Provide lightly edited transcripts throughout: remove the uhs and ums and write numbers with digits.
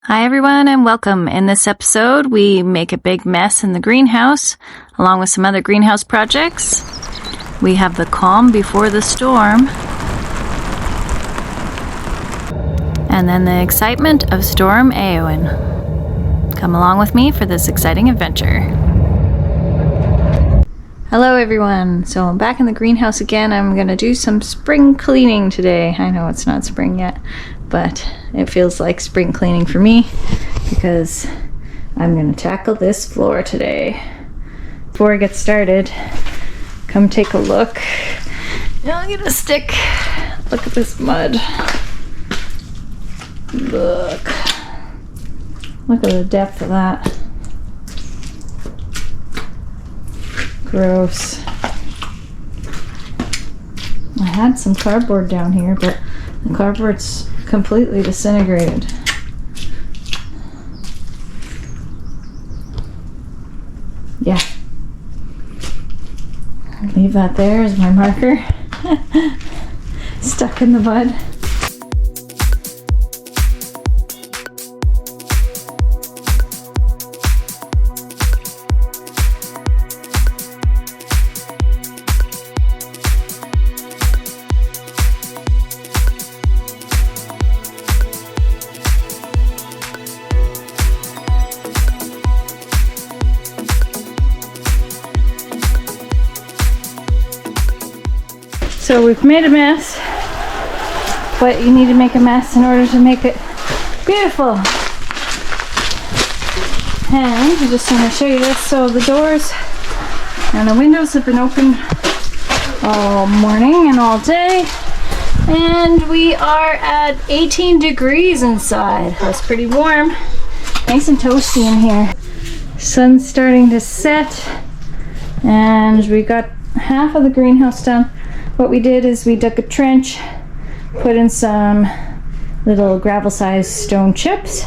Hi everyone and welcome. In this episode, we make a big mess in the greenhouse, along with some other greenhouse projects. We have the calm before the storm, and then the excitement of Storm Éowyn. Come along with me for this exciting adventure. Hello everyone. So I'm back in the greenhouse again. I'm going to do some spring cleaning today. I know it's not spring yet, but it feels like spring cleaning for me because I'm going to tackle this floor today. Before I get started, come take a look. I'll get a stick. Look at this mud. Look at the depth of that. Gross. I had some cardboard down here, but the cardboard's completely disintegrated. Yeah. I'll leave that there as my marker. Stuck in the mud. So we've made a mess, but you need to make a mess in order to make it beautiful. And I'm just going to show you this. So the doors and the windows have been open all morning and all day, and we are at 18 degrees inside. That's pretty warm. Nice and toasty in here. Sun's starting to set, and we got half of the greenhouse done. What we did is we dug a trench, put in some little gravel-sized stone chips,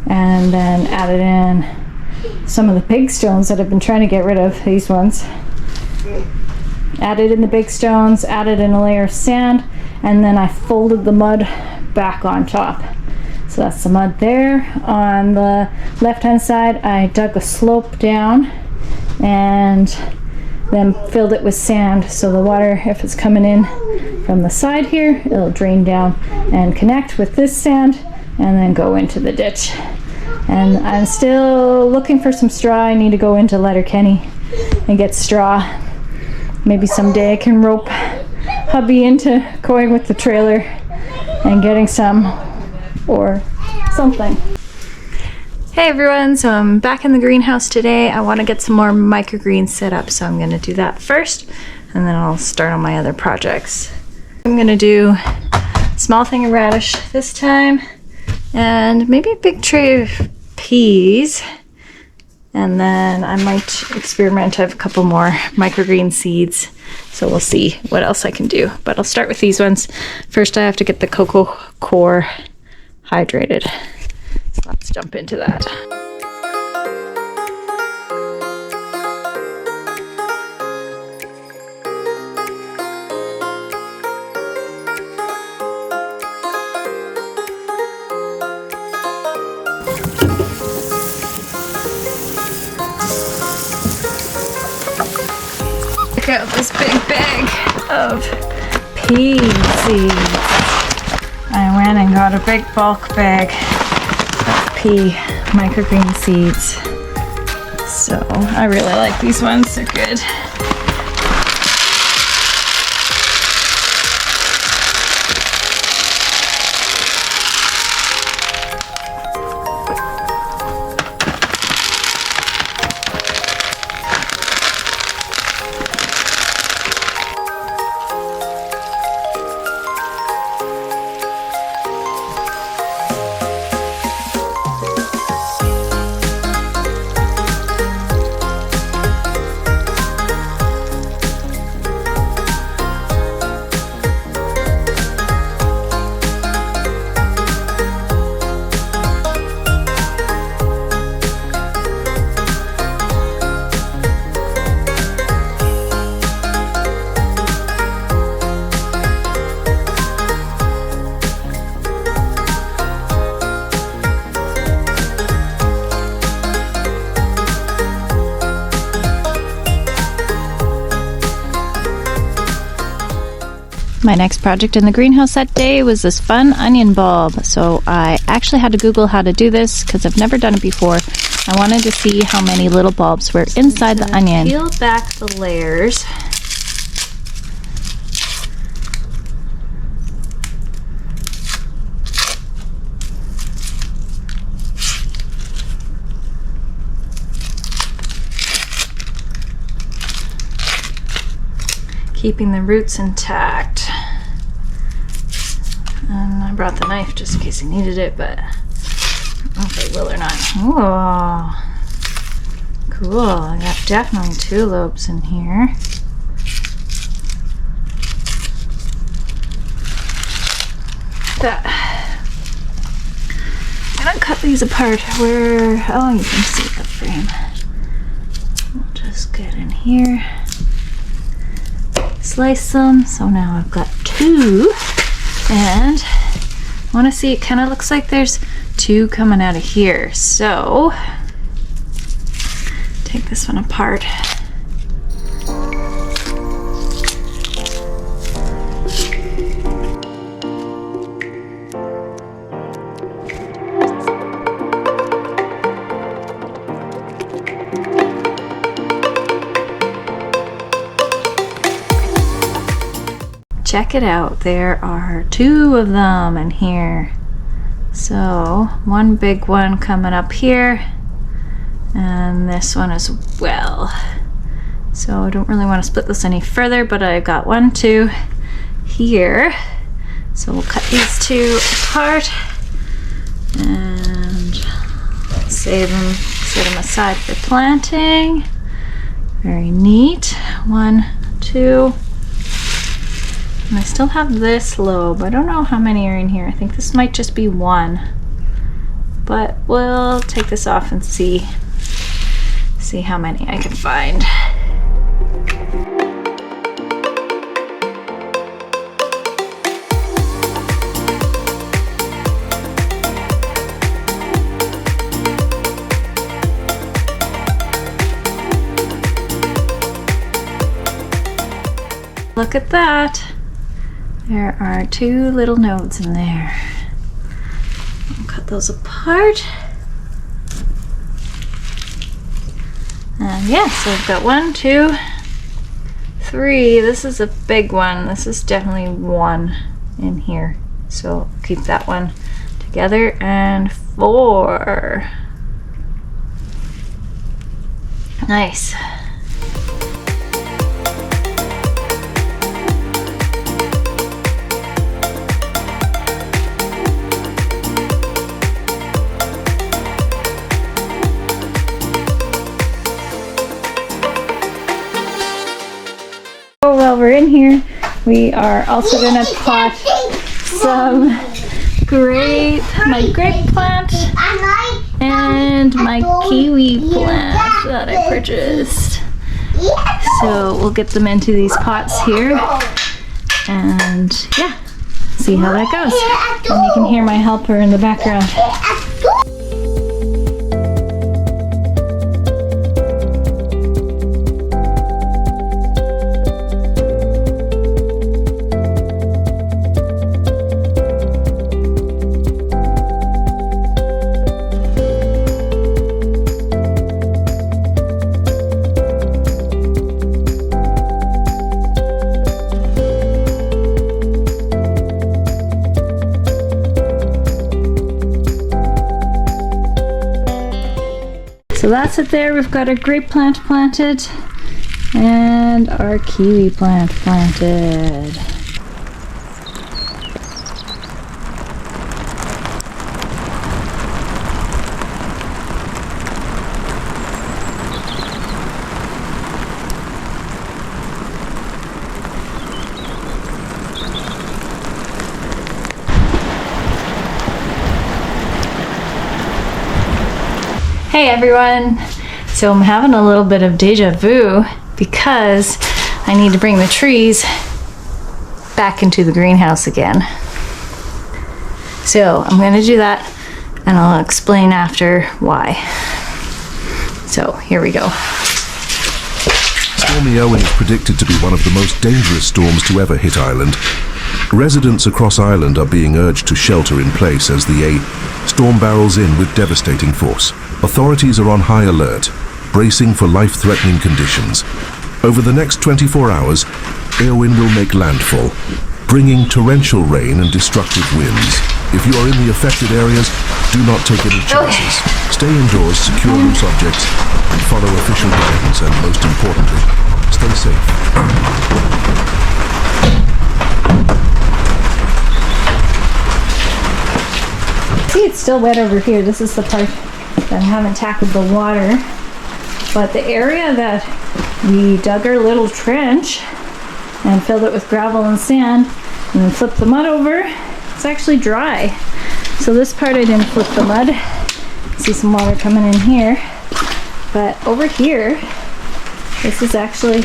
and then added in some of the big stones that I've been trying to get rid of, these ones. Added in the big stones, added in a layer of sand, and then I folded the mud back on top. So that's the mud there. On the left-hand side, I dug a slope down and then filled it with sand, so the water, if it's coming in from the side here, it'll drain down and connect with this sand and then go into the ditch. And I'm still looking for some straw. I need to go into Letterkenny and get straw. Maybe someday I can rope hubby into going with the trailer and getting some or something. Hey everyone, so I'm back in the greenhouse today. I want to get some more microgreens set up, so I'm going to do that first, and then I'll start on my other projects. I'm going to do a small thing of radish this time, and maybe a big tray of peas, and then I might experiment. I have a couple more microgreen seeds, so we'll see what else I can do. But I'll start with these ones. First I have to get the cocoa core hydrated. Let's jump into that. Check out this big bag of pea seeds. I went and got a big bulk bag pea microgreen seeds. So I really like these ones, they're good. My next project in the greenhouse that day was this fun onion bulb. So I actually had to Google how to do this because I've never done it before. I wanted to see how many little bulbs were inside the onion. Peel back the layers. Keeping the roots intact. And I brought the knife just in case I needed it, but I don't know if I will or not. Oh, cool. I got definitely 2 lobes in here. I'm gonna cut these apart where, oh, you can see the frame. We'll just get in here. Slice them. So now I've got 2, and I want to see, it kind of looks like there's 2 coming out of here. So take this one apart. Check it out, there are 2 of them in here. So one big one coming up here, and this one as well. So I don't really want to split this any further, but I got 1, 2 here. So we'll cut these 2 apart and save them, set them aside for planting. Very neat. 1, 2. And I still have this lobe. I don't know how many are in here. I think this might just be 1. But we'll take this off and see how many I can find. Look at that. There are 2 little nodes in there. I'll cut those apart. And yeah, so I've got 1, 2, 3. This is a big one. This is definitely 1 in here. So I'll keep that one together. And 4. Nice. While we're in here, we are also going to pot some my grape plant and my kiwi plant that I purchased. So we'll get them into these pots here and yeah, see how that goes. And you can hear my helper in the background. So that's it there. We've got our grape plant planted and our kiwi plant planted. Hey everyone! So I'm having a little bit of deja vu because I need to bring the trees back into the greenhouse again. So I'm going to do that and I'll explain after why. So here we go. Storm Éowyn is predicted to be one of the most dangerous storms to ever hit Ireland. Residents across Ireland are being urged to shelter in place as the storm barrels in with devastating force. Authorities are on high alert, bracing for life-threatening conditions. Over the next 24 hours, Éowyn will make landfall, bringing torrential rain and destructive winds. If you are in the affected areas, do not take any chances. Stay indoors, secure loose objects, and follow official guidance, and most importantly, stay safe. See, it's still wet over here. This is the part that I haven't tackled the water. But the area that we dug our little trench and filled it with gravel and sand and then flipped the mud over, it's actually dry. So this part I didn't flip the mud. See some water coming in here. But over here, this is actually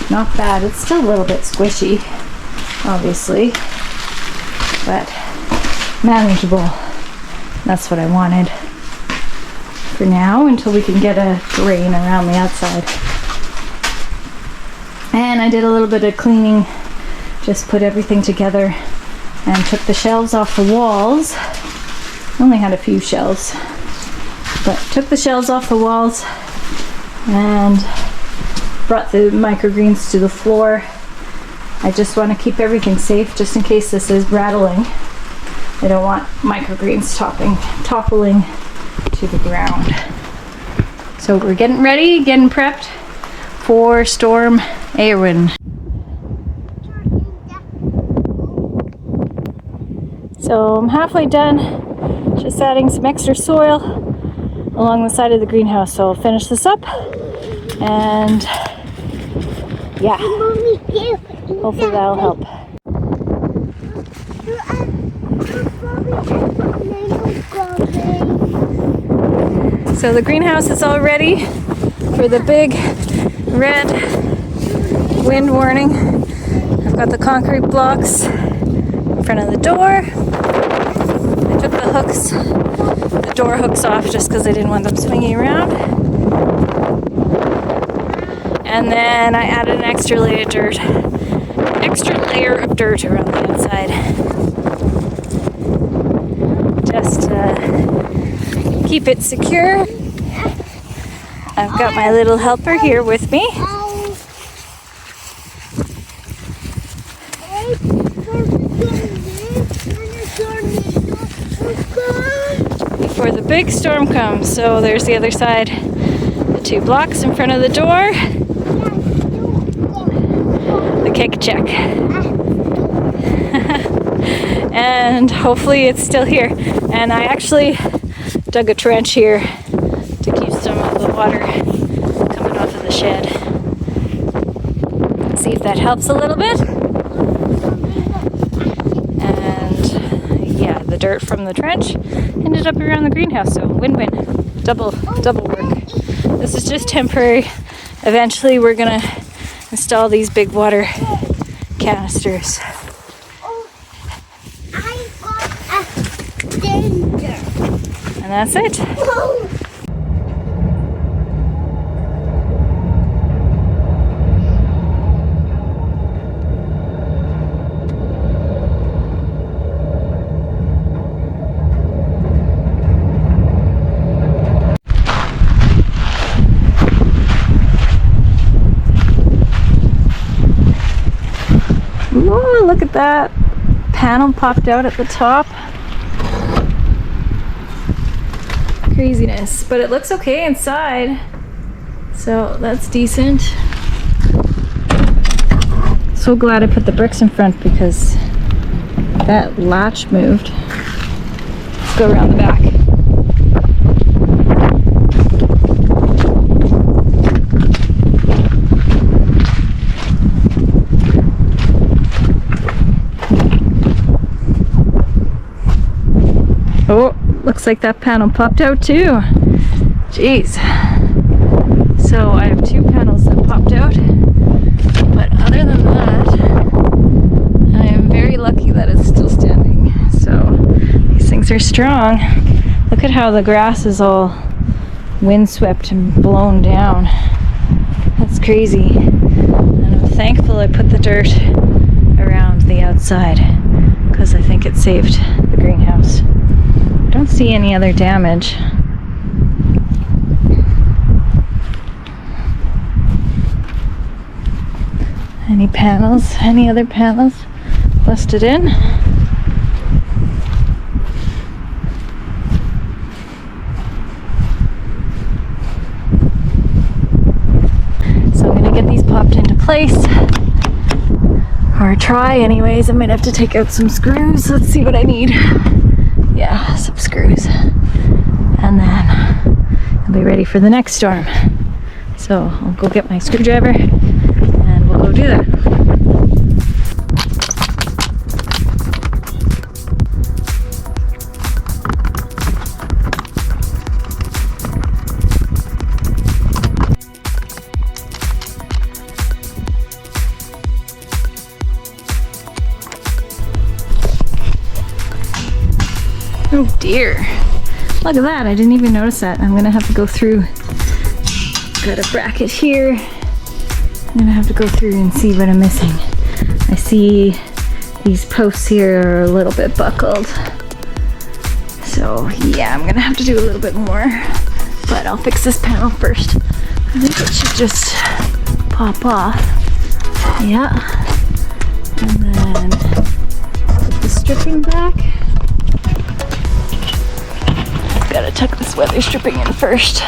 not bad. It's still a little bit squishy, obviously, but manageable. That's what I wanted for now, until we can get a drain around the outside. And I did a little bit of cleaning, just put everything together and took the shelves off the walls. I only had a few shelves, but took the shelves off the walls and brought the microgreens to the floor. I just want to keep everything safe just in case this is rattling. I don't want microgreens toppling to the ground. So we're getting ready, getting prepped for Storm Éowyn. So I'm halfway done, just adding some extra soil along the side of the greenhouse. So I'll finish this up and yeah, hopefully that'll help. So the greenhouse is all ready for the big red wind warning. I've got the concrete blocks in front of the door. I took the door hooks off just because I didn't want them swinging around. And then I added an extra layer of dirt around the inside. Just to keep it secure. I've got my little helper here with me. Before the big storm comes. So there's the other side, the 2 blocks in front of the door. The kick check. And hopefully it's still here. And I actually dug a trench here to keep some of the water coming off of the shed. See if that helps a little bit. And yeah, the dirt from the trench ended up around the greenhouse, so win-win. Double work. This is just temporary. Eventually we're gonna install these big water canisters. And that's it. Ooh, look at that. Panel popped out at the top. Craziness, but it looks okay inside, so that's decent. So glad I put the bricks in front because that latch moved. Let's go around the back. Oh, looks like that panel popped out too. Jeez. So I have 2 panels that popped out. But other than that, I am very lucky that it's still standing. So these things are strong. Look at how the grass is all windswept and blown down. That's crazy. And I'm thankful I put the dirt around the outside because I think it saved the greenhouse. I don't see any other damage. Any panels? Any other panels busted in? So I'm gonna get these popped into place. Or try anyways. I might have to take out some screws. Let's see what I need. Yeah, some screws. And then I'll be ready for the next storm. So I'll go get my screwdriver and we'll go do that. Oh dear. Look at that. I didn't even notice that. I'm gonna have to go through. Got a bracket here. I'm gonna have to go through and see what I'm missing. I see these posts here are a little bit buckled. So yeah, I'm gonna have to do a little bit more. But I'll fix this panel first. I think it should just pop off. Yeah. And then put the stripping back. Gotta tuck this weather stripping in first.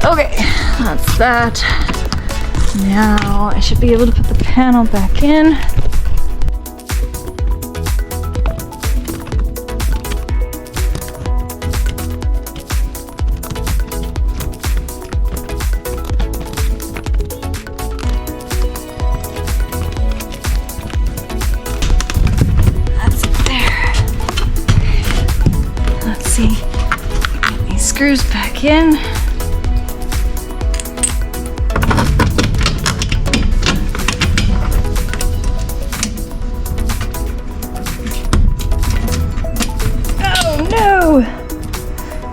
Okay, that's that. Now I should be able to put the panel back in. That's it there. Let's see. Get these screws back in.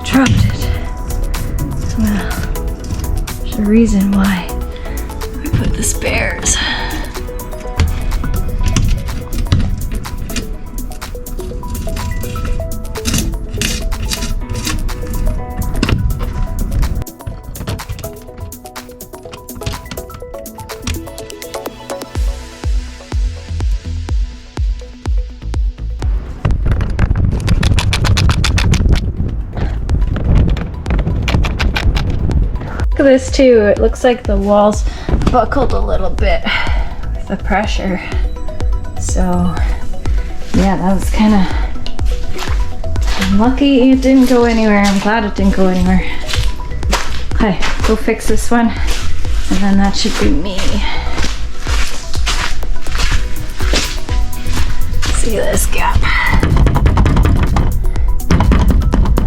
Dropped it. Well, there's a reason why I put the spares. Look at this too. It looks like the walls buckled a little bit with the pressure. So yeah, that was kind of lucky it didn't go anywhere. I'm glad it didn't go anywhere. Okay, go fix this one and then that should be me. See this gap.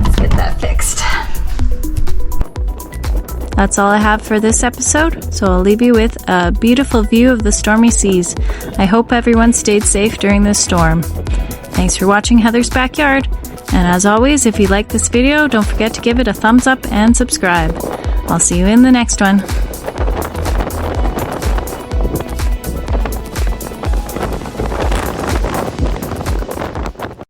Let's get that fixed. That's all I have for this episode, so I'll leave you with a beautiful view of the stormy seas. I hope everyone stayed safe during this storm. Thanks for watching Heather's Backyard, and as always, if you like this video, don't forget to give it a thumbs up and subscribe. I'll see you in the next one.